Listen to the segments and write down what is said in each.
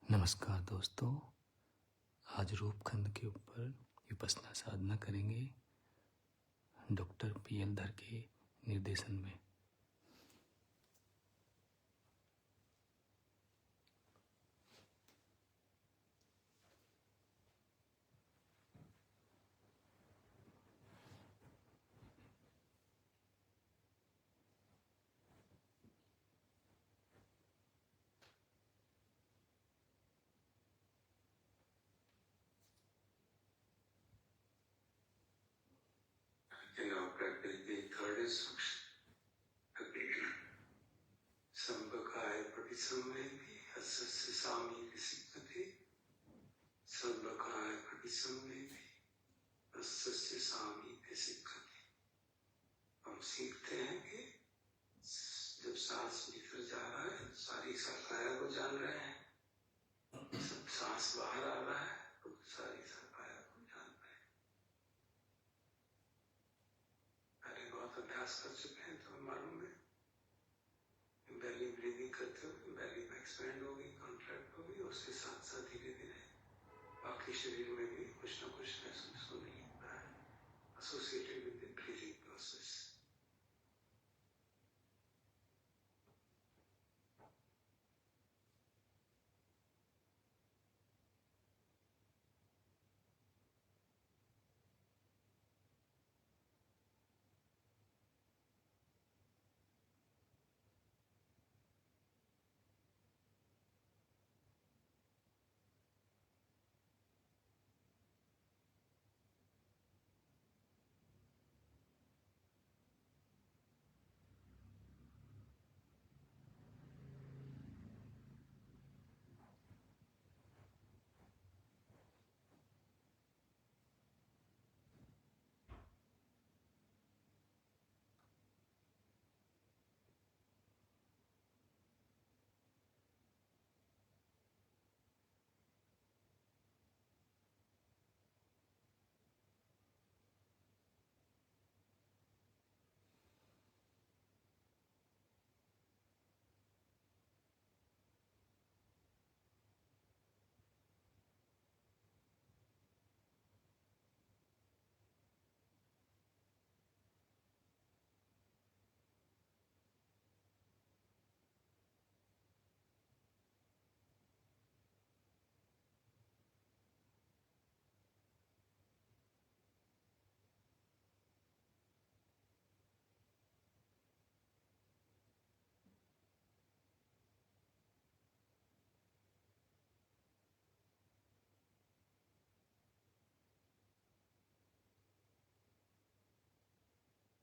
नमस्कार दोस्तों, आज रूपखंड के ऊपर विपश्यना साधना करेंगे डॉक्टर पी.एल. धर के निर्देशन में। In our practice, the third instruction, Sambhakaya Pratisamveti, Asasya Sami Visikati, Sambhakaya Pratisamveti, Asasya Sami Visikati। हम सीखते हैं कि जब सांस भीतर जा रहा है, सारी सरकाया को जान रहे हैं, सब सांस बाहर आ रहा है तो सारी सरकाया को जान रहे हैं। पहले बहुत अभ्यास कर चुके हैं तो मालूम है, बेली ब्रीदिंग करते हुए बेली में एक्सपेंड होगी, कॉन्ट्रैक्ट होगी, उसके साथ साथ धीरे धीरे बाकी शरीर में भी कुछ ना कुछ महसूस होने लगता है associated with the breathing process.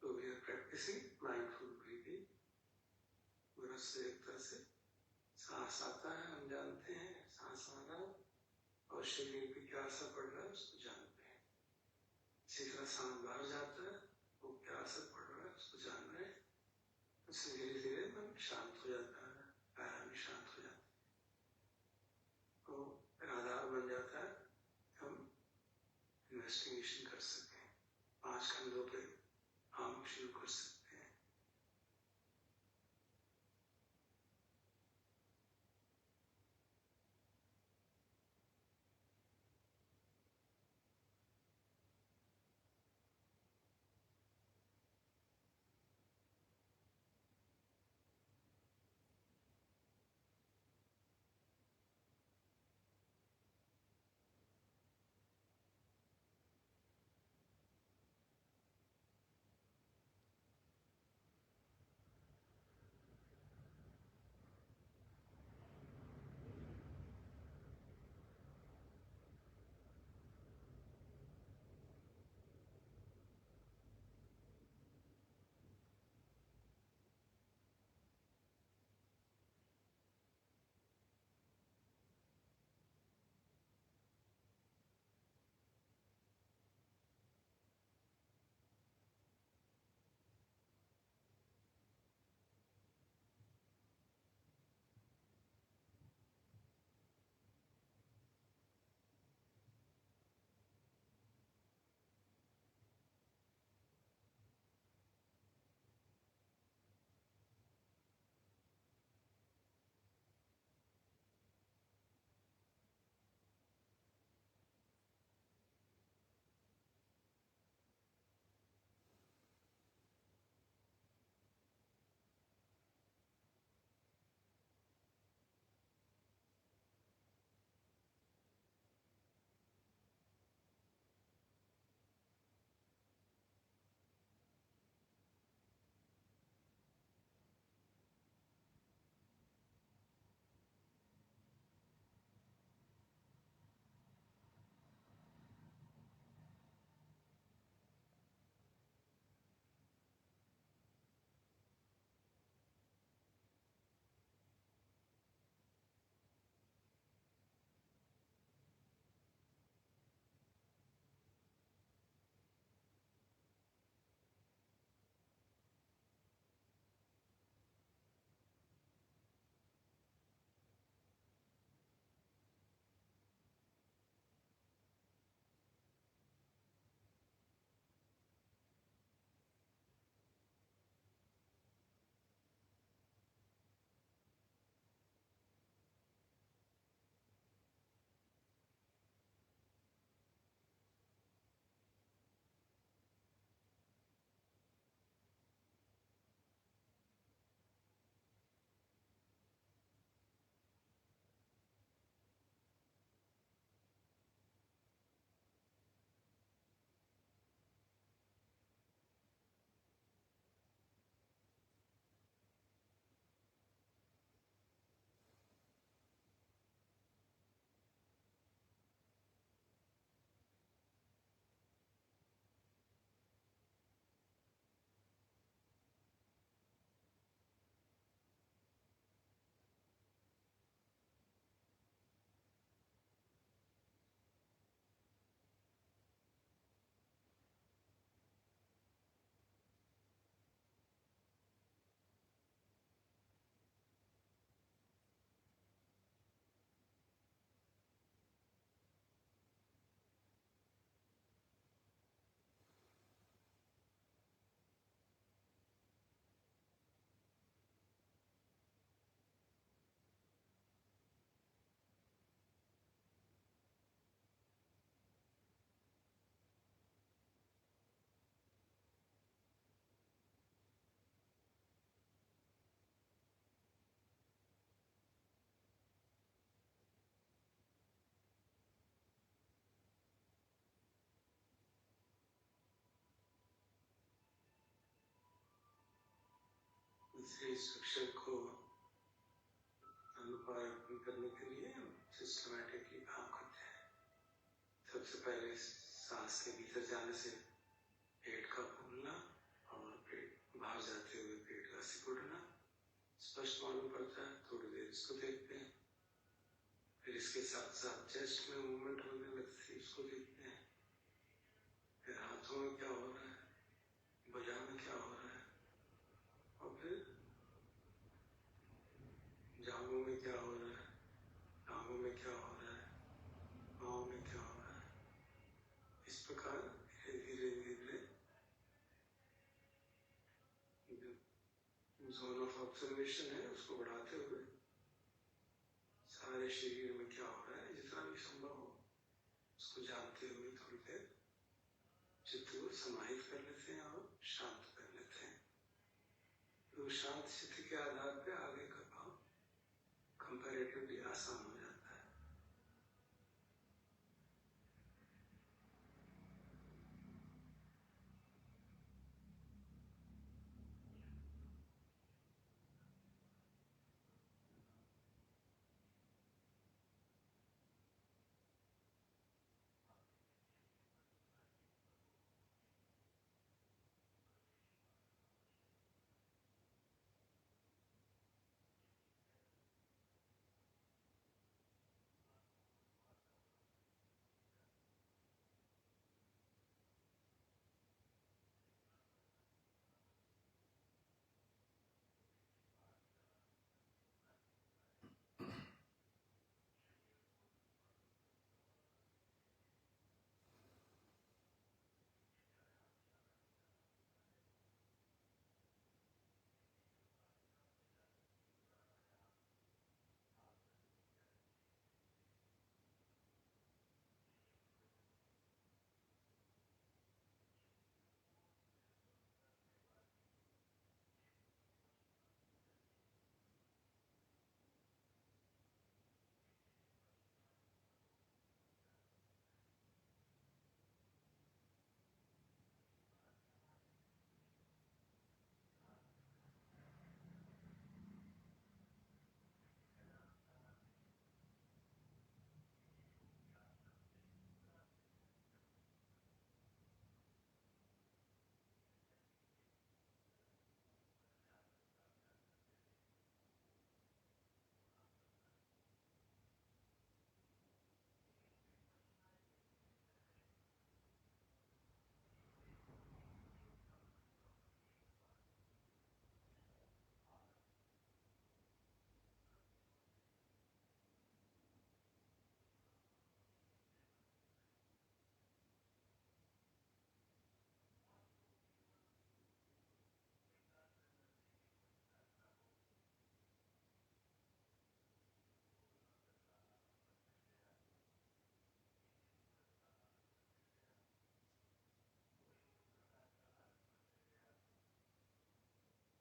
तो we are practising mindful breathing. गुरु से एक तरह से सांस आता है, हम जानते हैं सांस आ रहा है और शरीर पे क्या असर पड़ रहा है उसको जानते हैं। इसी तरह सांस बाहर जाता है, वो क्या असर पड़ रहा है उसको जान रहे हैं। उससे धीरे धीरे मन शांत हो जाता है, काया भी शांत हो जाता है, तो आधार बन जाता है हम इन्वेस्टिगेशन कर सकें, 5 खंडों पे हम शुरू कर सकते हैं। तीसरे स्ट्रक्चर को अनुपालन करने के लिए सिस्टमैटिकली काम करते हैं। सबसे पहले सांस के भीतर जाने से पेट का फूलना और पेट बाहर जाते हुए पेट का सिकुड़ना स्पष्ट मालूम पड़ता है। थोड़ी देर इसको देखते हैं, फिर इसके साथ साथ चेस्ट में मूवमेंट होने लगती है, इसको देखते हैं। फिर हाथों में क्या हो रहा है, भुजा में क्या हो रहा है, और फिर जांघों में क्या हो रहा है, टांगों में क्या हो रहा है, पाँव में क्या हो रहा है। इस प्रकार धीरे धीरे जोन ऑफ ऑब्जर्वेशन है उसको बढ़ाते हुए सारे शरीर में क्या हो रहा है जितना भी संभव हो उसको जानते हुए थोड़ी देर चित्त को समाहित कर लेते हैं और शांत कर लेते हैं। तो शांत चित्त के आधार पर आगे का काम कंपैरेटिवली आसान हो जाता है।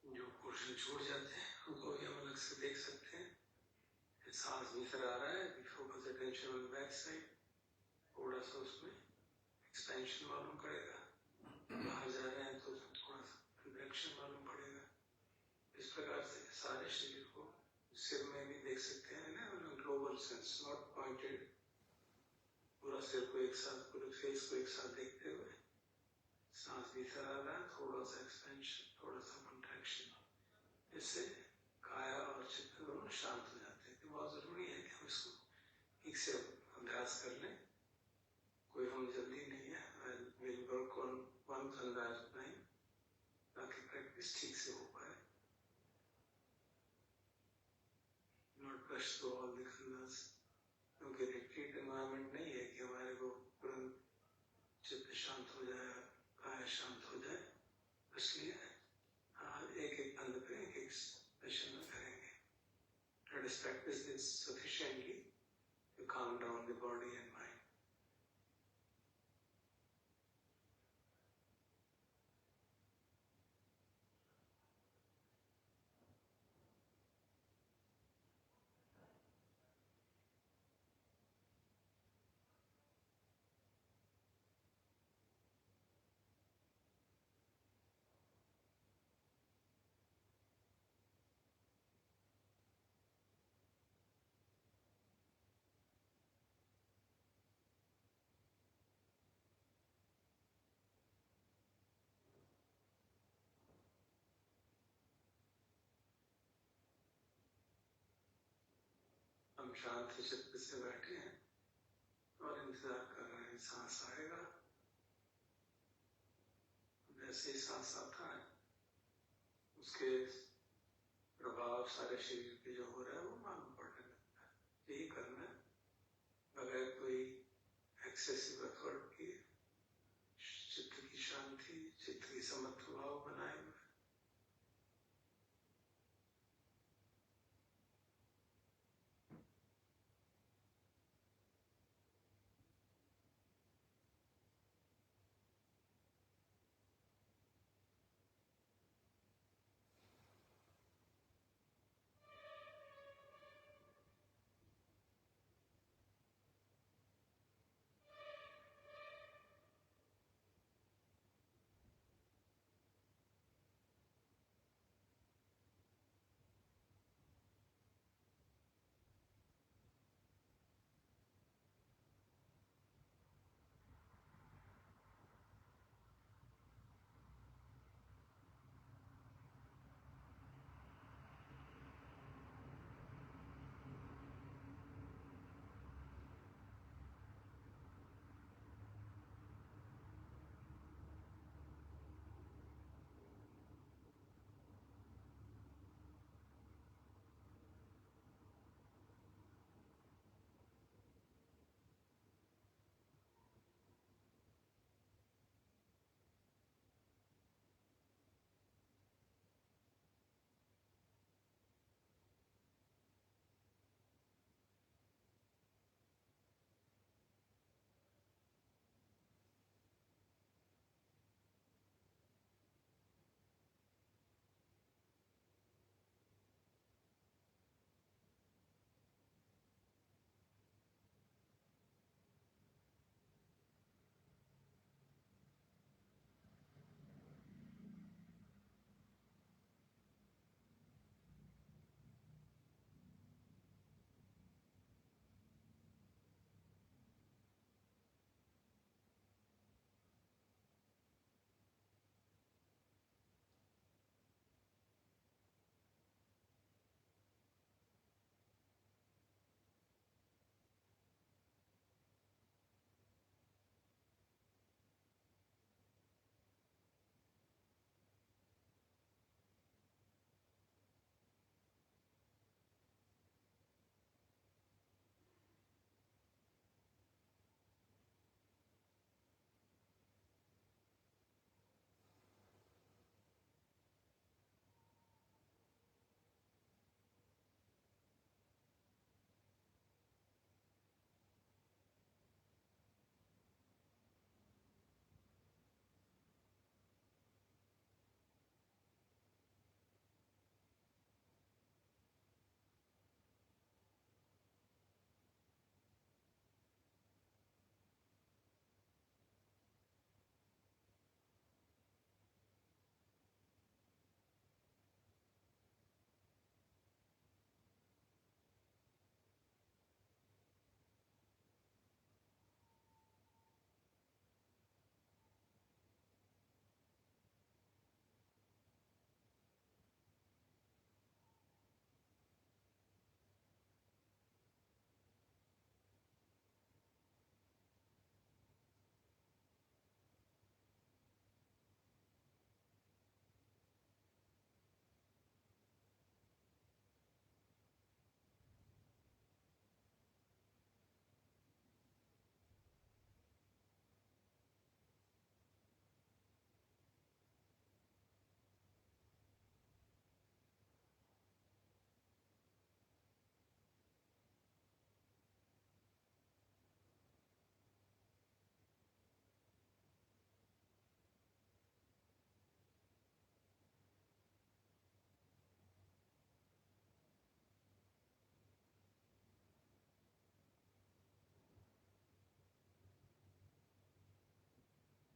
जो पोर्शन छूट जाते हैं उनको भी हम अलग से देख सकते हैं। सांस भीतर आ रहा है, focus attention on back side, थोड़ा सा उसमें एक्सपेंशन मालूम पड़ेगा। बाहर जा रहे हैं तो थोड़ा सा कंट्रैक्शन मालूम पड़ेगा। इस प्रकार से सारे शरीर को सिर में भी देख सकते हैं ना, ग्लोबल सेंस, नॉट पॉइंटेड। पूरा सिर को एक साथ, पूरे फेस को एक साथ देखते हुए सांस भीतर आ रहा है, थोड़ा सा एक्सपेंशन, थोड़ा सा कंट्रैक्शन। इससे काया और चित्त दोनों शांत हो जाते हैं। तो बहुत जरूरी है कि हम इसको ठीक से अभ्यास कर लें। कोई हम जल्दी नहीं है, will work on one thunder time ताकि प्रैक्टिस ठीक से हो पाए। Not rush to all the खंडास, क्योंकि रिट्रीट एनवायरनमेंट नहीं है कि हमारे को तुरंत चित्त शांत हो जाए, काया शांत हो जाए। इसलिए एक एक खंड पे एक एक सेशन में करेंगे। Let us practice this sufficiently to calm down the body and mind. हम शांति चित्त से बैठे हैं और इंतजार कर रहे हैं सांस आएगा। जैसे ही सांस आता है उसके प्रभाव सारे शरीर पे जो हो रहा है वो मालूम पड़ने लगता है। यही करना है बगैर कोई एक्सेसिव एफर्ट किए, चित्त की शांति, चित्त की समत्व भाव बनाए हुए।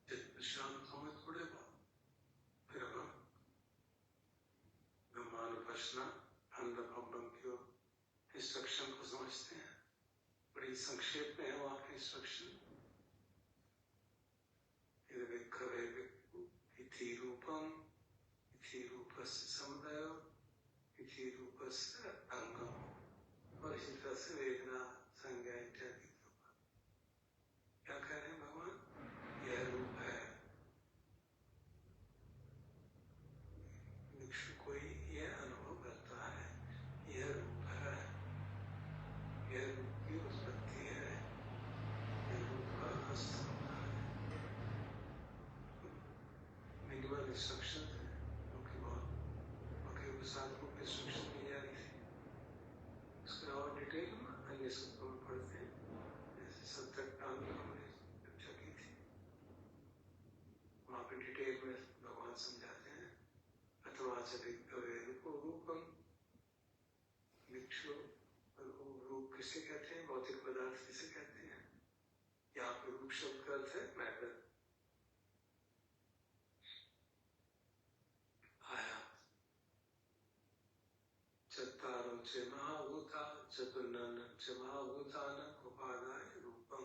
चित्त शांत होने थोड़े बाद फिर हम ब्रह्मानुपश्ना अन्नभवम की इंस्ट्रक्शन को समझते हैं। बड़ी संक्षेप में है वहां की इंस्ट्रक्शन। इति रूपम, इति रूपस्य समुदय, इति रूपस्य अंगम। और इसी तरह से अन्य सूत्रों में पढ़ते हैं, जैसे सप्तकांड में हमने चर्चा की थी, वहाँ पे डिटेल में भगवान समझाते हैं। अथवा च विक्तवे रूपम, भिक्षु रूप किसे कहते हैं, भौतिक पदार्थ किसे कहते हैं। यहाँ पे रूप शब्द का अर्थ है मैटर, आया। चत्तारो च महाभूता चतुर्नन च महाभूतानां उपादाय रूपम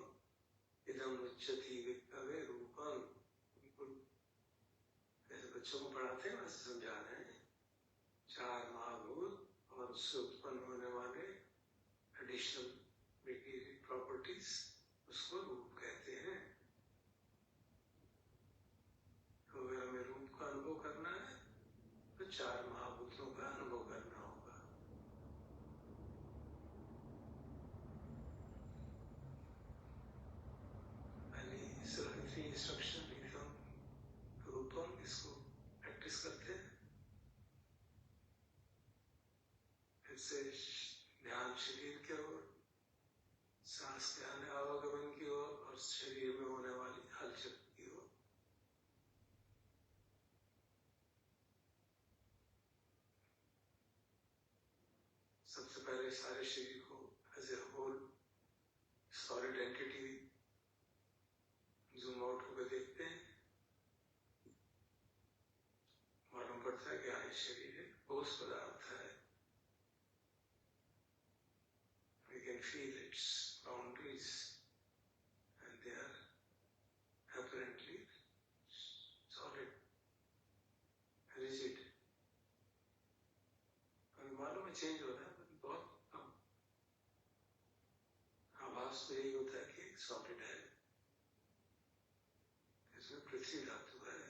इदं उच्यते विक्तवे रूपम। ऐसे बच्चों को पढ़ाते हैं, वैसे समझा रहे हैं। चार महाभूत और उससे उत्पन्न होने वाले एडिशनल मटेरियल प्रॉपर्टीज, उसको रूप कहते हैं। तो अगर हमें रूप का अनुभव करना है तो चार महाभूतों का अनुभव करना होगा। पहले थ्री इंस्ट्रक्शन लिखम रूपम, इसको प्रैक्टिस करते हैं। फिर से ध्यान शरीर की ओर, सांस के आने आवागमन की ओर और शरीर में होने वाली हलचल की ओर। सबसे पहले सारे शरीर को as a whole solid entity zoom out होकर देखते हैं, मालूम पड़ता है कि हाँ ये शरीर है, ठोस पदार्थ है। We can feel its boundaries and they are apparently solid, rigid. हमें मालूम है चेंज हो रहा है, लेकिन बहुत कम। आभास तो यही होता है कि एक सॉलिड है, इसमें पृथ्वी धातु है।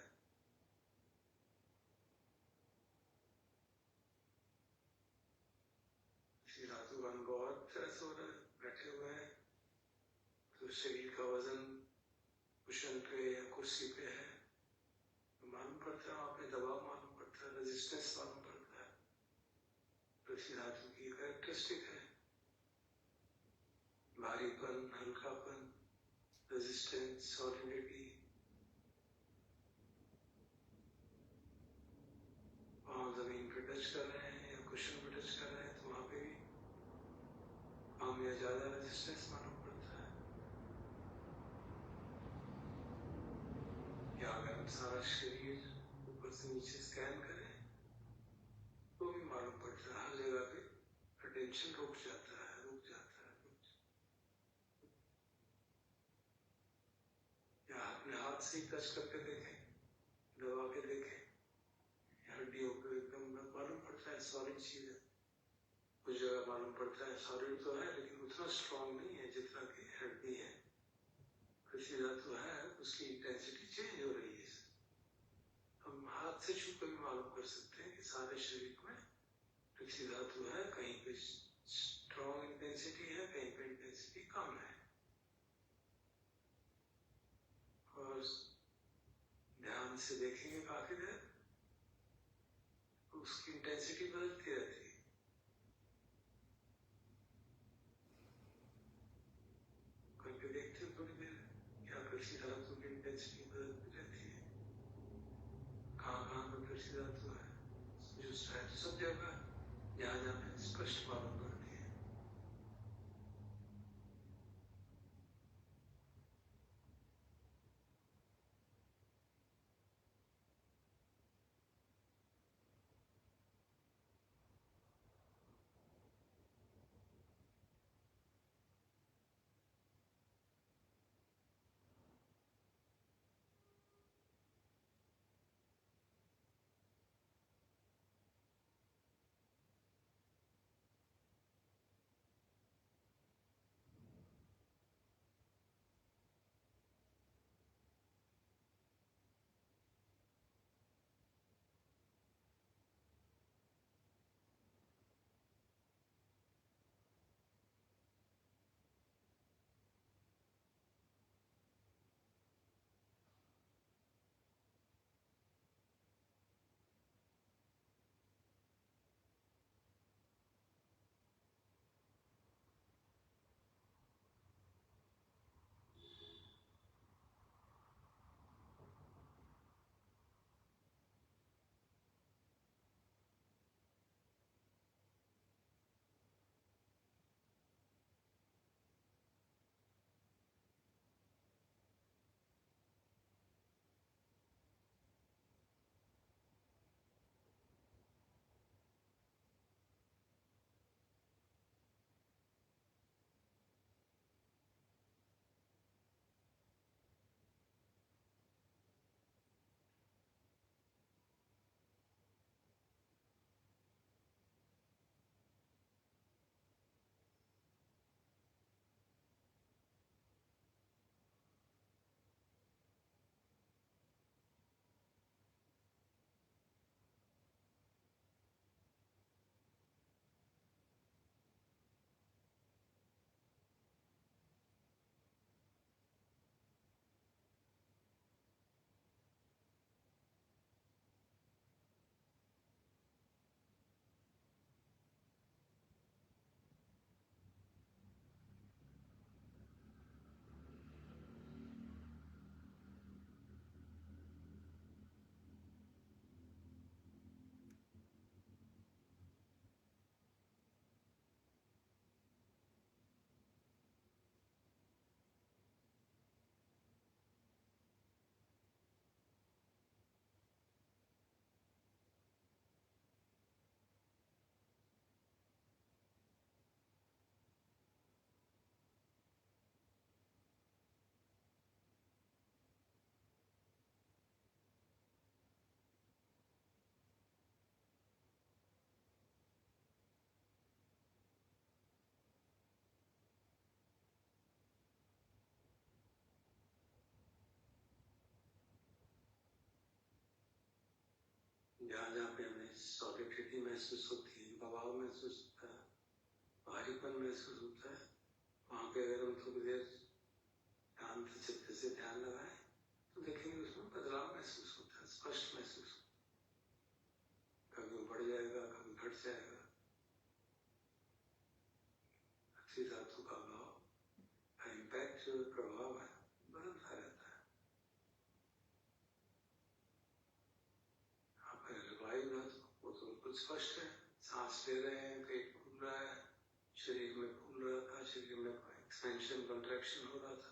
पृथ्वी धातु का बहुत तरस हो रहा है, बैठे हुए हैं तो शरीर का वजन कुशन पे या कुर्सी पे है तो मालूम पड़ता है, वहां पे दबाव मालूम पड़ता है, रेजिस्टेंस मालूम पड़ता है। पृथ्वी धातु की कैरेक्टरिस्टिक है, भारीपन, हल्कापन, रेजिस्टेंस, सॉलिडिटी। पाँव जमीन पे टच कर रहे हैं या कुशन पे टच कर रहे हैं तो वहां पे भी पाँव में ज्यादा रेजिस्टेंस मालूम पड़ता है। या अगर हम सारा शरीर ऊपर से नीचे स्कैन करें तो भी मालूम पड़ता है, हर जगह पे अटेंशन रुक जाता है, रुक जाता है। या अपने हाथ से ही टच करके देखें, दबा के देखें, हड्डियों को एकदम मालूम पड़ता है सॉलिड चीज है। कुछ जगह मालूम पड़ता है सॉलिड तो है लेकिन उतना स्ट्रॉन्ग नहीं है जितना कि हड्डी है। पृथ्वी धातु है, उसकी इंटेंसिटी चेंज हो रही है। हम हाथ से छू कर भी मालूम कर सकते हैं कि सारे शरीर में पृथ्वी धातु है, कहीं पे स्ट्रॉन्ग इंटेंसिटी है, कहीं पे इंटेंसिटी कम है। और ध्यान से देखेंगे काफी देर, उसकी इंटेंसिटी बदलती रहती है। करके देखते हैं थोड़ी देर, क्या पृथ्वी धातु की इंटेंसिटी बदलती रहती है, कहाँ कहाँ पर पृथ्वी धातु है, जो सब जगह जहाँ जहाँ पे स्पष्ट मालूम पड़ती है। जहाँ जहाँ पे हमें सॉलिडिटी महसूस होती है, दबाव महसूस होता है, भारीपन महसूस होता है, वहाँ पे अगर हम थोड़ी देर शांत चित्त से ध्यान लगाएं तो देखेंगे उसमें बदलाव महसूस होता है, स्पष्ट महसूस होता है। कभी वो बढ़ जाएगा, कभी घट जाएगा। पृथ्वी धातु का भाव का इम्पैक्ट, जो प्रभाव है, बदलता रहता है। यहाँ पर वायु धातु वो तो बिल्कुल स्पष्ट है, सांस ले रहे हैं, पेट फूल रहा है, शरीर में फूल रहा था, शरीर में एक्सपेंशन कंट्रैक्शन हो रहा था,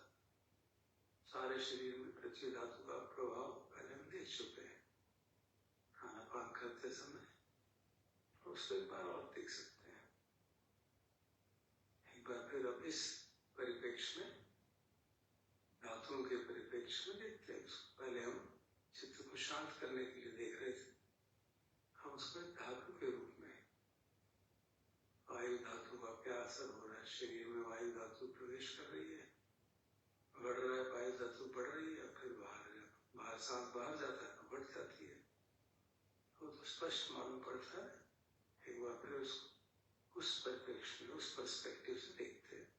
सारे शरीर में पृथ्वी धातु का प्रभाव पहले हम देख चुके हैं खाना पान करते समय, उसको एक बार और देख सकते हैं। एक बार फिर अब इस परिप्रेक्ष्य में, धातुओं के परिप्रेक्ष्य में देखते हैं। पहले हम चित्त को शांत करने के लिए देख रहे थे, हम उसको एक धातु के रूप में, वायु धातु का क्या असर हो रहा है, शरीर में वायु धातु प्रवेश कर रही है, बढ़ रहा है, वायु धातु बढ़ रही है, फिर बाहर सांस बाहर जाता है, बढ़ जाती है, वो तो स्पष्ट मालूम पड़ता है। एक बार फिर उसको उस परिप्रेक्ष्य में, उस पर्सपेक्टिव से देखते हैं।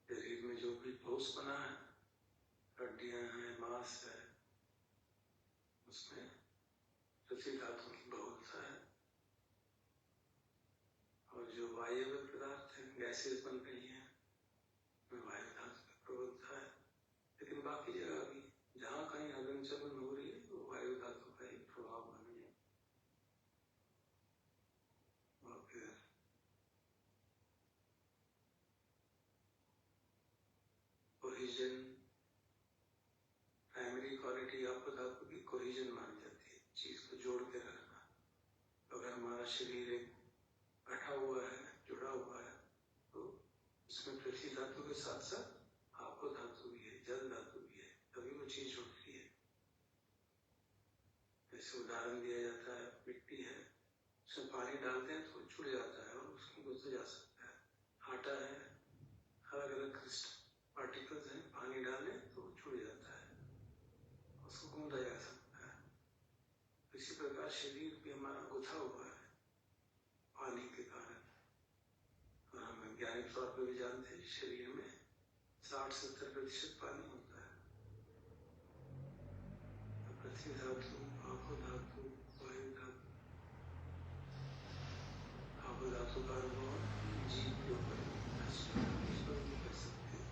शरीर में जो भी ठोस बना है, हड्डियां हैं, मांस है, उसमें पृथ्वी धातु की बहुलता है, और जो वायव्य पदार्थ है, गैसेस बन रही हैं, में वायु धातु की प्रबलता है। लेकिन बाकी जगह भी जहाँ कहीं हलन चलन हो रही है, वो वायु धातु का ही प्रभाव बन रही है। और फिर कोहिजन, प्राइमरी क्वालिटी आपको धातु की कोहिजन मानी जाती है, चीज को जोड़ के रखना। अगर हमारा शरीर एक बैठा हुआ है, जुड़ा हुआ है, तो इसमें पृथ्वी धातु के साथ साथ आपको धातु भी है, जल धातु भी है, तभी वो चीज जुड़ती है। जैसे उदाहरण दिया जाता है, मिट्टी है, उसमें पानी डालते हैं तो जुड़ जाता है और उसको गुजर जा सकता है। आटा है, अलग अलग क्रिस्टल पार्टिकल्स हैं, पानी डालें तो जुड़ जाता है, उसको गूंदा जा सकता है। इसी प्रकार शरीर भी हमारा गुथा हुआ है पानी के कारण। और हम वैज्ञानिक तौर पर भी जानते हैं, शरीर में 60-70% पानी होता है। पृथ्वी धातु, आपो धातु, वायु धातु, आपो धातु का अनुभव जीव के ऊपर भी कर सकते हैं।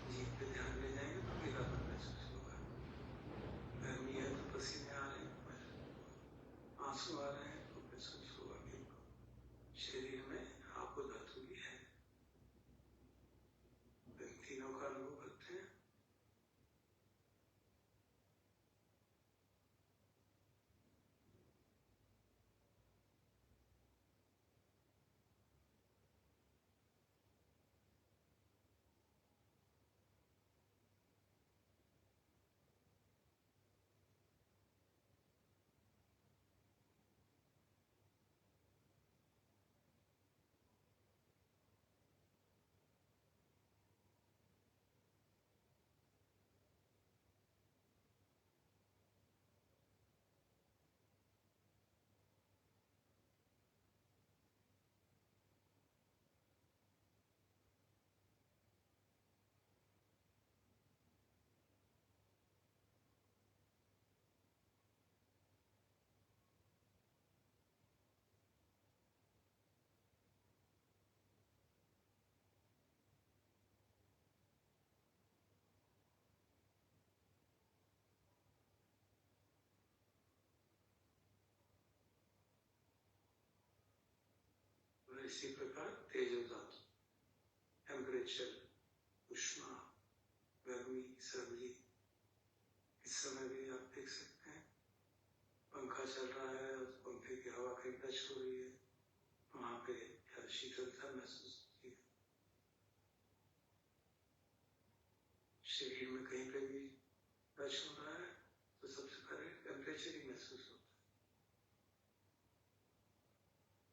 जीव पे ध्यान ले जाएंगे तो पीलापन महसूस होगा, गर्मी है तो पसीने आ रहे हैं, आंसू आ रहे हैं तो महसूस होगा कि शरीर में आपको धातु भी है। इन तीनों का अनुभव करते हैं। और इसी प्रकार तेजो धातु, टेम्परेचर, उष्मा, गर्मी, सर्दी, इस समय भी आप देख सकते हैं पंखा चल रहा है और पंखे की हवा कहीं टच हो रही है, वहां पे क्या शीतलता महसूस होती है। शरीर में कहीं पे भी टच हो रहा है तो सबसे पहले टेम्परेचर ही महसूस होता है।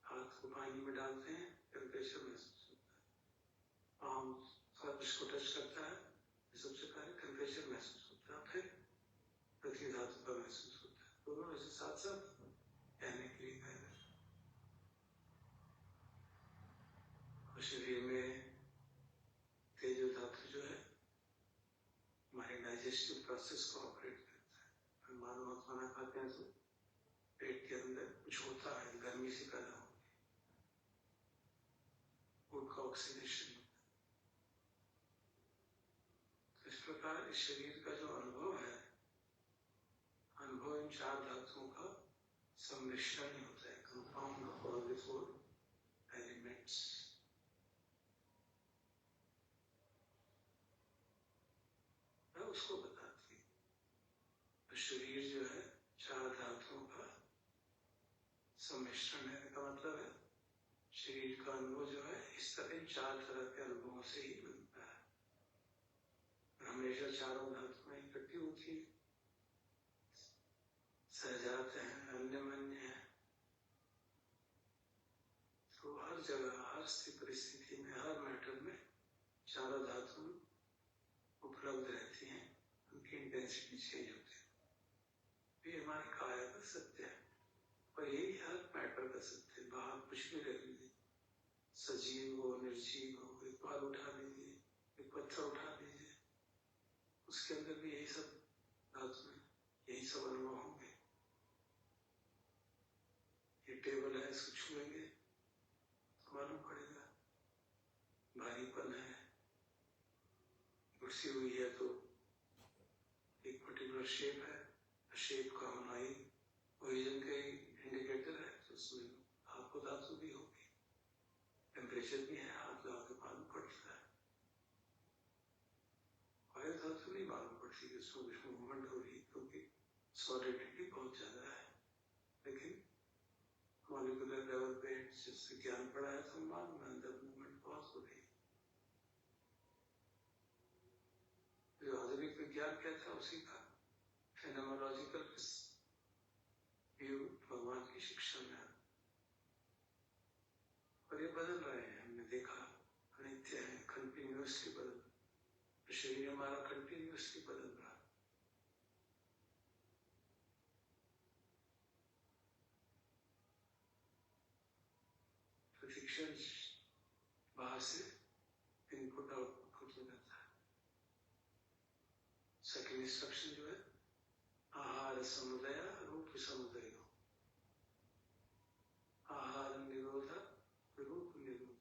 हाथ को पानी में डालते हैं, टेम्परेचर महसूस होता है। पाँव फर्श को टच करता है, सबसे पहले टेम्परेचर महसूस होता है, फिर पृथ्वी धातु का महसूस होता है। दोनों ऐसे साथ साथ कहने के लिए कह रहे हैं। और शरीर में तेजो धातु जो है हमारे डाइजेस्टिव प्रोसेस को ऑपरेट करता है। मानो आप खाना खाते हैं तो पेट के अंदर कुछ होता है, गर्मी से पैदा होती है, फूड का ऑक्सीडेशन होता है। तो इस प्रकार इस शरीर का जो अनुभव है, अनुभव इन चार धातुओं का सम्मिश्रण ही होता है, compound of all the four elements. उसको बताती है। तो शरीर जो है चार धातुओं का सम्मिश्रण है, का मतलब है शरीर का अनुभव जो है इस तरह इन चार तरह के अनुभवों से ही बनता है। हमेशा चारों धातुएं इकट्ठी होती है, सहजात है, अन्यमन्य है, तो हर जगह, हर परिस्थिति में, हर मैटर में चारों धातु उपलब्ध रहती हैं, उनकी इंटेंसिटी चेंज होती है। ये हमारी काया का सत्य है और यही हर मैटर का सत्य है। बाहर कुछ भी रख लीजिए, सजीव हो, निर्जीव हो, एक बाल उठा लीजिए, एक पत्थर उठा लीजिए, उसके अंदर भी यही सब धातु, यही सब अनुभव होंगे। ये टेबल है, इसको छुएंगे तो मालूम पड़ेगा भारीपन है। कुर्सी हुई है तो एक पर्टिकुलर शेप है, शेप का होना ही ओरिजिन का ही इंडिकेटर है, तो उसमें आपको धातु भी होगी, टेम्परेचर भी है, हाथ लगा के मालूम पड़ता है। वायु धातु नहीं मालूम पड़ती कि उसमें कुछ मूवमेंट हो रही, क्योंकि सॉलिडिटी बहुत ज्यादा है। लेकिन मॉलिक्यूलर लेवल पे जिससे ज्ञान पड़ा है तो मालूम है अंदर मूवमेंट बहुत हो रही है। जो आधुनिक विज्ञान कहता है उसी का फेनोमेनोलॉजिकल व्यू भगवान की शिक्षा में, और ये बदल रहे हैं, हमने देखा अनित्य है, कंटिन्यूअसली बदल, शरीर हमारा कंटिन्यूअसली बदल रहा है। प्रशिक्षण बाहर से इनपुट आउटपुट हो जाता है। सेकेंड इंस्ट्रक्शन जो है आहार समुदय रूप समुदय, आहार निरोध रूप निरोध।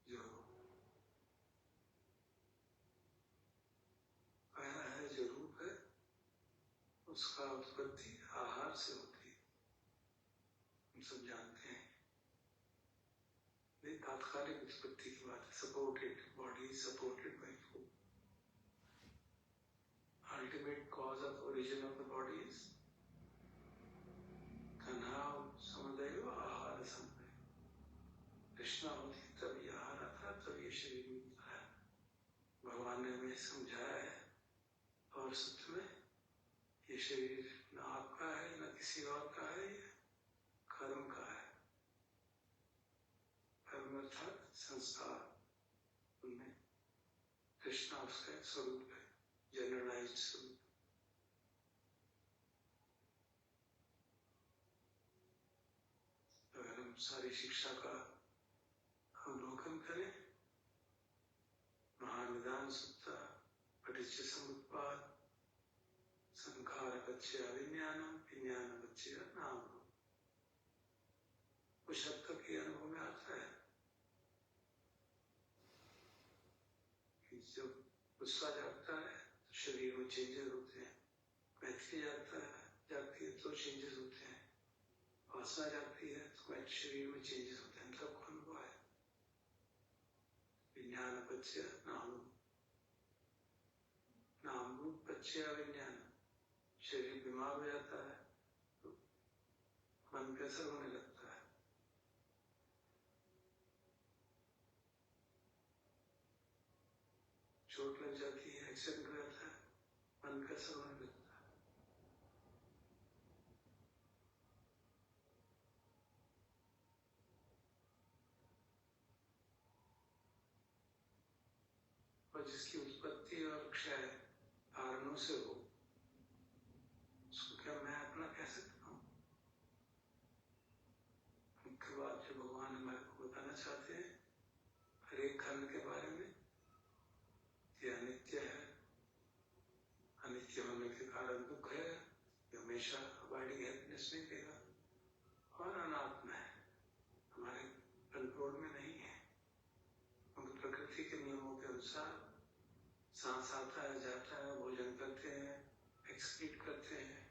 जो पहला है, जो रूप है, उसका उत्पत्ति आहार से होती है, हम सब जानते हैं। ये तात्कालिक उत्पत्ति की बात है, supported body, supported by food. Ultimate cause of origin of the body is तन्हा समुदय, आहार समुदय। कृष्णा होती तब ये आहार आता, तब ये शरीर मिलता है। भगवान ने हमें समझाया है और सच में ये शरीर न आपका है न किसी और का है, ये कर्म का है। कर्म अर्थात संस्कार, उनमें कृष्णा उसका एक स्वरूप है, जनरलाइज्ड स्वरूप। अगर हम सारी शिक्षा का अवलोकन करें, महानिदान सुत्ता, पटिच्च समुत्पाद, संखार बच्चे अविज्ञानम, विज्ञान बच्चे नाम, कुछ हद तक ये अनुभव में आता है कि जब गुस्सा जागता है तो शरीर में चेंजेस होते हैं, मैथिली जागती है तो चेंजेस होते हैं, वासना जाती है तो शरीर में चेंजेस होते हैं, सबको अनुभव है। विज्ञान पच्य नाम रूप पच्य विज्ञान। शरीर बीमार हो जाता है तो मन पे असर होने लगता है। चोट लग जाती है, एक्सीडेंट हो जाता है, मन पे असर होने लगता है। और जिसकी उत्पत्ति और क्षय कारणों से हो, उसको क्या मैं अपना कह सकता हूँ? मुख्य बात जो भगवान हमारे को बताना चाहते हैं हर एक खंड के बारे में, ये अनित्य है, अनित्य होने के कारण दुख है, हमेशा अबाइडिंग हैप्पीनेस नहीं देगा, और अनात्मा है, हमारे कंट्रोल में नहीं है। क्योंकि प्रकृति के नियमों के अनुसार सांस आता है, जाता है, भोजन करते हैं, एक्सक्रीट करते हैं,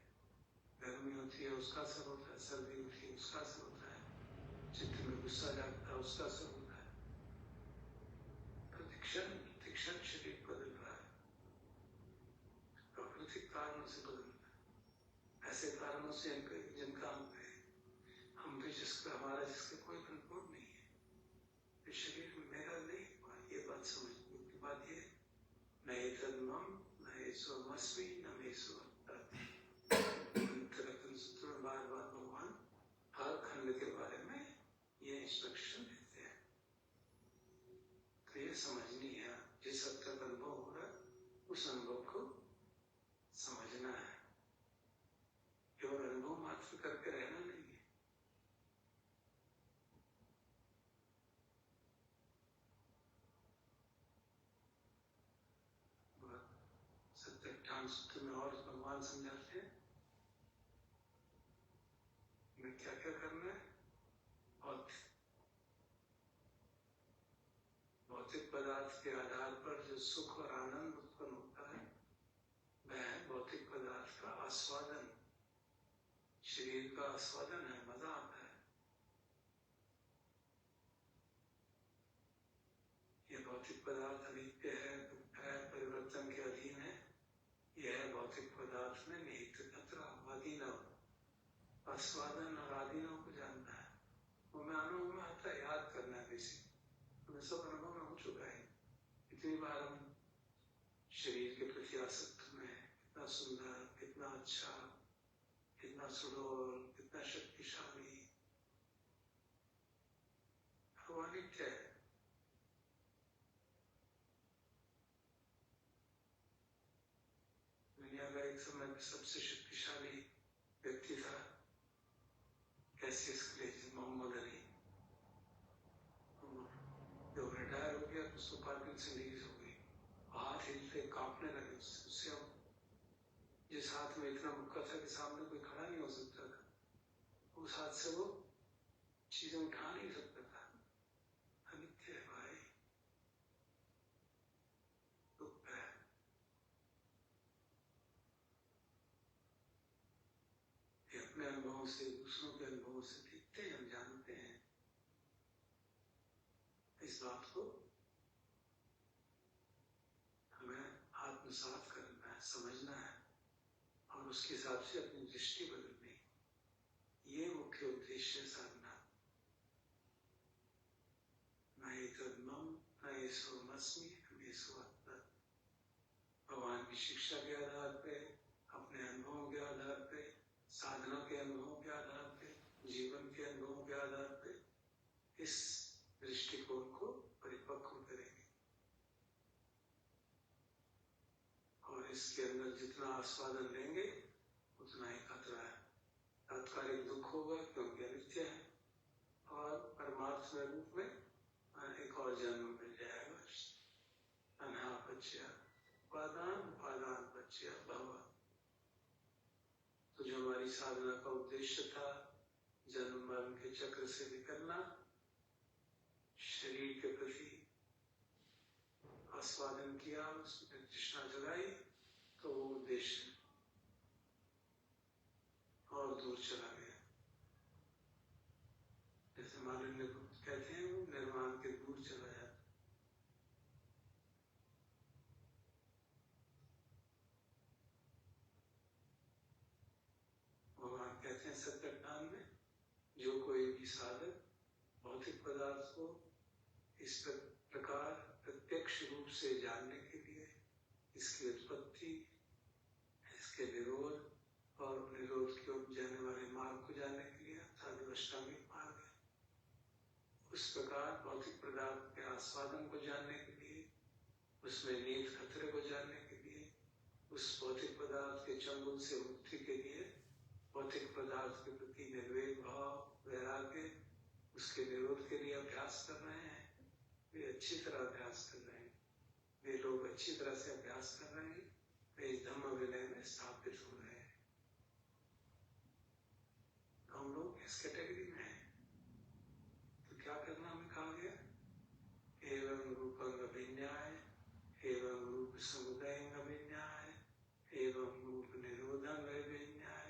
गर्मी होती है उसका असर होता है, सर्दी होती है उसका असर होता है, चित्त में गुस्सा जागता है उसका असर होता है। प्रतिक्षण शरीर बदल रहा है, प्राकृतिक कारणों से बदल रहा है, ऐसे कारणों से जिनका हम भी जिसके कोई कंट्रोल नहीं है। इस शरीर में मेरा नहीं, ये बात समझने की बात ये, न ये तन्मम, न ये स्वमस्मि, न मैं रतन सूत्र में बार बार भगवान हर खंड के बारे में ये इंस्ट्रक्शन देते हैं। तो ये समझनी है, जिस हद तक अनुभव हो रहा है उस अनुभव को समझना है, केवल अनुभव मात्र करके रहना नहीं है। सत्याठान सूत्र में और भगवान समझाते हैं हमें क्या क्या करना है। और भौतिक पदार्थ के आधार पर जो सुख और आनंद उत्पन्न होता है वह है भौतिक पदार्थ का आस्वादन, शरीर का आस्वादन है, मजा आता है। ये भौतिक पदार्थ अनित्य है, दुख है, परिवर्तन के अधीन है। यह भौतिक पदार्थ में निहित खतरा, आदीनव, आस्वादन और आदीनव को जानना है। वो मैं अनुभव में आता है, याद करना है। किसी हमें सब अनुभव में हो चुका है, इतनी बार हम शरीर के प्रति आसक्त में, कितना सुंदर, कितना अच्छा, कितना सुडौल, कितना शक्तिशाली, वो अनित्य है। दुनिया का एक समय में सबसे शक्तिशाली व्यक्ति था कैसियस क्ले, मोहम्मद अली। जब रिटायर हो गया तो उसको पार्किंसन डिजीज हो गई, हाथ हिलते कांपने लगे उससे। जिस हाथ में इतना मुक्का था कि सामने कोई खड़ा नहीं हो सकता था, उस हाथ से वो चीजें उठा नहीं सकता था। अनित्य है भाई, दुख है। ये अपने अनुभवों से, दूसरों के अनुभवों से दिखते हैं, हम जानते हैं। इस बात को हमें आत्मसात करना है, समझना है, और उसके हिसाब से अपनी दृष्टि बदलनी। ये मुख्य उद्देश्य है साधना। न ये तन्मम, न ये स्वमस्मि, न ये स्वात्मा। भगवान की शिक्षा के आधार पे, अपने अनुभवों के आधार पे, साधना के अनुभवों के आधार पे, जीवन के अनुभवों के आधार पे इस दृष्टिकोण को परिपक्व करेंगे। और इसके अंदर जितना आस्वादन लेंगे उतना ही खतरा है। तात्कालिक दुख होगा क्योंकि अनित्य है, और परमार्थ में रूप में एक और जन्म मिल जाएगा। अनहा पच्य उपादान पच्य भव। तो जो हमारी साधना का उद्देश्य था, जन्म मरण के चक्र से निकलना, शरीर के प्रति आस्वादन किया, उसमें तृष्णा जगाई, तो वो उद्देश्य और दूर चला गया। हैं सत्याज्ञान में, जो कोई भी साधक भौतिक पदार्थ को इस प्रकार प्रत्यक्ष रूप से जानने के लिए, इसकी उत्पत्ति, इसके निरोध और निरोध की ओर जाने वाले मार्ग को जानने के लिए, अर्थात अष्टांगिक मार्ग है, उस प्रकार भौतिक पदार्थ के आस्वादन को जानने के लिए, उसमें नीत खतरे को जानने के लिए, उस भौतिक पदार्थ के चंगुल से मुक्ति के लिए, भौतिक पदार्थ के प्रति निर्वेद भाव, वैराग्य, उसके निरोध के लिए अभ्यास कर रहे हैं। वे अच्छी तरह अभ्यास कर रहे हैं, वे लोग अच्छी तरह से अभ्यास कर रहे हैं, वे इस धम्म विनय में स्थापित हो रहे हैं। हम लोग इस कैटेगरी में हैं। तो क्या करना हमें कहा गया? एवं रूपंग अभिन्याय, एवं रूप समुदय अभिन्याय, एवं रूप निरोधन अभिन्याय,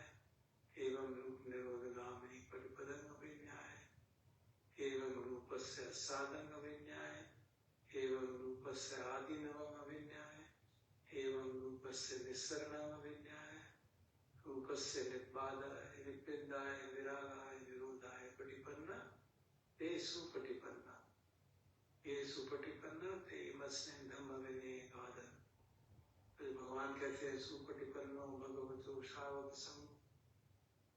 एवं रूप निरोधगामिनी प्रतिपदं अभिन्याय, एवं रूपस्य साधन अभिन्याय, एवं रूपस्य आदिनवं अभिन्याय, एवं रूपस्य निस्सरणं अभिन्याय, रूपस्य निब्बाधाय निप्पिन्दाय विरागाय निरोधाय पटिपन्ना ते सुपटिपन्ना, ये सुपटिपन्ना ते मस्मिन् धम्म विनये गादन्। फिर भगवान कहते हैं सुपटिपन्नो भगवतो शावक संग,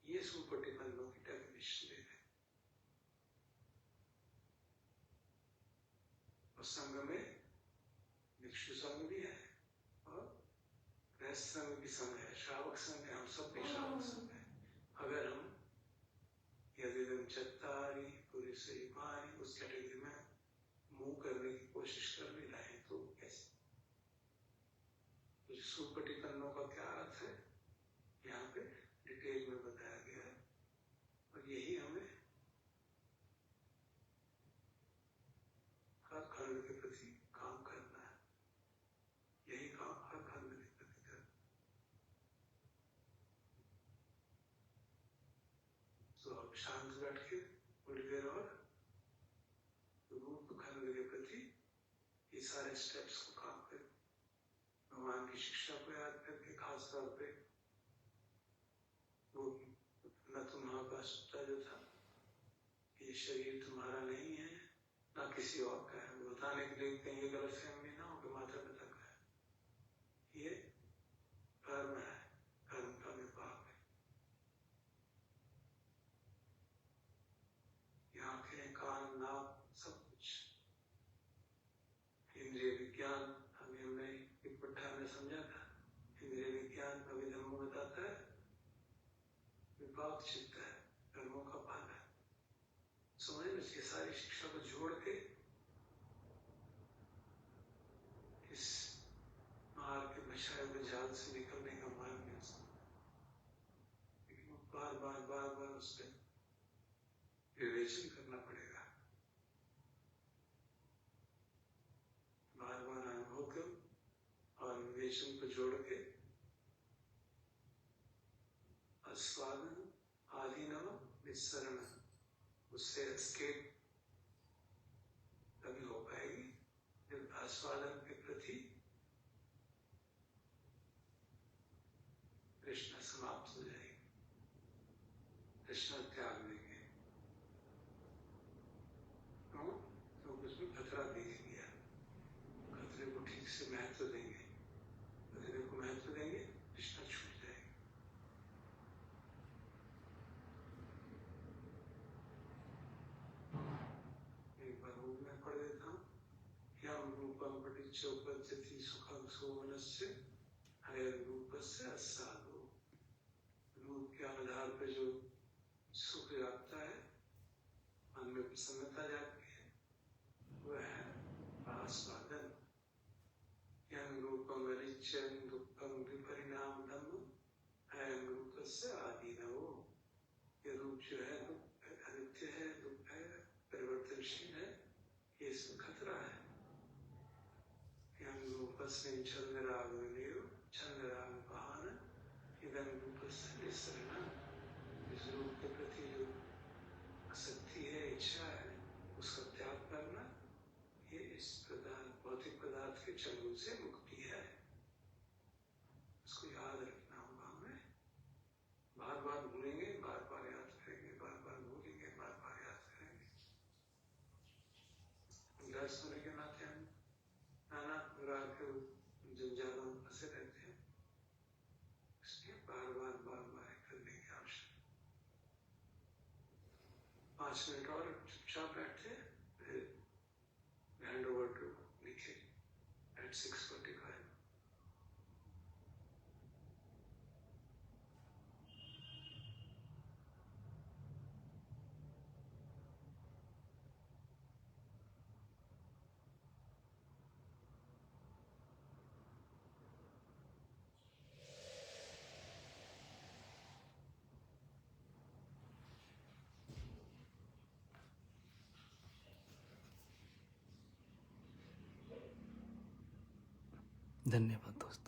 ये सुपटिपन्नों की डेफिनेशन ले रहे हैं। और संघ में भिक्षु संघ भी है और गृहस्थ संघ भी संघ है, श्रावक संघ है, हम सब भी श्रावक संघ है। अगर हम यदि चत्तारी पूरी से पानी उस कैटेगरी में मूव करने की कोशिश कर भी रहे हैं तो कैसे? तो सुपटिपन्नों का क्या अर्थ है यहाँ पे डिटेल में बताया गया है, और यही हमें हर खंड के प्रति काम करना है, यही काम हर खंड के प्रति करना। तो अब शांत बैठ के थोड़ी देर और रूप खंड के प्रति ये सारे स्टेप्स को काम करें, भगवान की शिक्षा को याद करके, खास तौर पे वो न तुम्हारा का सूत्र जो था, ये शरीर तुम्हारा नहीं है ना किसी और का है, वो बताने के लिए कहीं गलत फहमी ना हो कि माता पिता का है, ये कर्म है, कर्म का विभाग है। ये आंखें, कान, नाक, सब कुछ इंद्रिय विज्ञान, हमने एक पट्टा में समझा था, इंद्रिय विज्ञान अभिधर्म बताता है विभाग चित्त है, कर्मों का फल है। समझ में इसकी सारी शिक्षा को जोड़ के इस मार्ग के बछाए हुए जाल से निकलने का मार्ग मिल सकता है, लेकिन बार बार बार बार उस पर विवेचन करना पड़ेगा, बार बार अनुभव करो और विवेचन को जोड़ के आस्वादन आदिनव निस्सरण, उससे एस्केप तभी हो पाएगी जब आस्वादन के प्रति कृष्ण समाप्त हो जाएगी, कृष्ण त्याग देंगे। क्यों? क्योंकि उसमें खतरा दिख गया, खतरे को ठीक से महत्व देंगे, खतरे को महत्व देंगे, कृष्ण छूट जाएगा। एक बार रूप में पढ़ देता हूँ, यम रूपम पटिच्चोपद्यति सुखं सोमनस्य हयं रूपस्य अस्सादो। रूप के आधार पर जो सुख जागता है, मन में प्रसन्नता जागती है, वह है आस्वादन। यं रूपम अनित्यं दुःखं विपरिणाम धम्म हयं रूपस्य आदिनवो। ये रूप जो है अनित्य है, दुख है, परिवर्तनशील है, ये इसमें खतरा है। यं रूपस्मिन् छन्दरागनियो छन्दरागपहान इदं रूपस्य निस्सरणं। इस रूप के प्रति जो आसक्ति है, इच्छा है, उसका त्याग करना, ये इस भौतिक पदार्थ के चंगुल से मुक्ति है। इसको याद रखना होगा हमें, बार बार भूलेंगे, बार बार 5 मिनट और चुपचाप बैठे, फिर hand over to Nikhil at 6:45. धन्यवाद दोस्तों.